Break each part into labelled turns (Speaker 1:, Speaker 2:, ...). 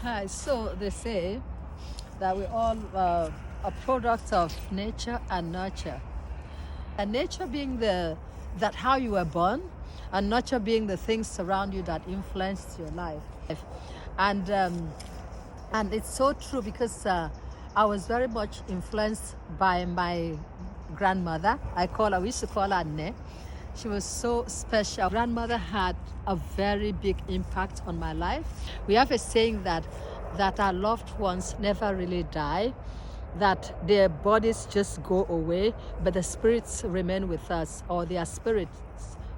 Speaker 1: Hi. So they say that we all a product of nature and nurture. And nature being the that how you were born, and nurture being the things around you that influenced your life. And it's so true because I was very much influenced by my grandmother. We used to call her Ne. She was so special. Grandmother had a very big impact on my life. We have a saying that our loved ones never really die, that their bodies just go away, but the spirits remain with us, or their spirits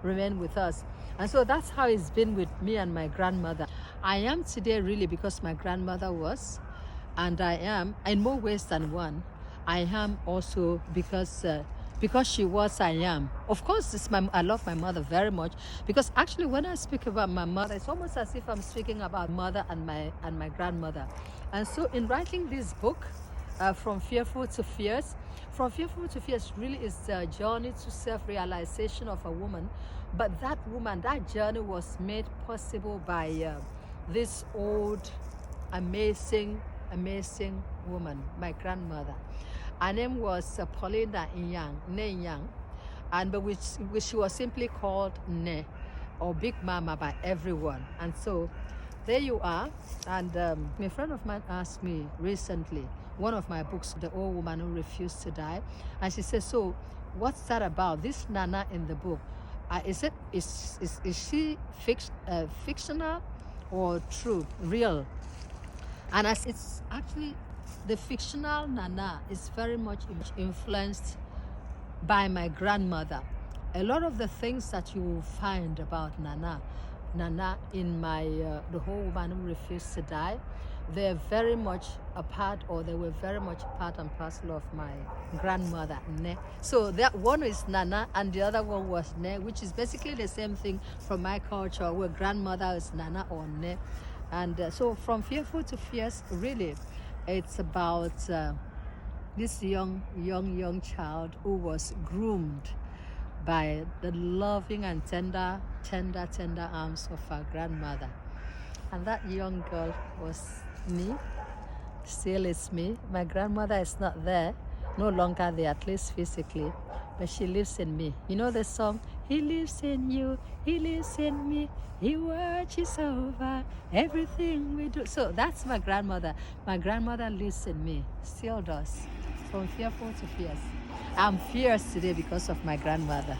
Speaker 1: remain with us. And so that's how it's been with me and my grandmother. I am today really because my grandmother was, and I am in more ways than one. I am also because she was, I am. Of course, I love my mother very much, because actually when I speak about my mother, it's almost as if I'm speaking about mother and my grandmother. And so in writing this book, From Fearful to Fierce, From Fearful to Fierce really is the journey to self-realization of a woman. But that woman, that journey was made possible by this old, amazing woman, my grandmother. Her name was Paulina Inyang, Ne Inyang, but which she was simply called Ne, or Big Mama, by everyone. And so there you are. And a friend of mine asked me recently, one of my books, The Old Woman Who Refused to Die, and she said, so what's that about, this Nana in the book? Is she fictional or true, real? And as it's actually, the fictional Nana is very much influenced by my grandmother. A lot of the things that you will find about Nana in my The Whole Woman Who Refused to Die, they're very much a part, or they were very much part and parcel of my grandmother, Ne. So that one is Nana, and the other one was Ne, which is basically the same thing from my culture, where grandmother is Nana or Ne. And so From Fearful to Fierce, really, it's about this young child who was groomed by the loving and tender arms of our grandmother. And that young girl was me, still is me. My grandmother is not there, no longer there, at least physically, but she lives in me. You know the song, he lives in you, he lives in me, he watches over everything we do. So that's my grandmother. My grandmother lives in me, still does. From Fearful to Fierce. I'm fierce today because of my grandmother.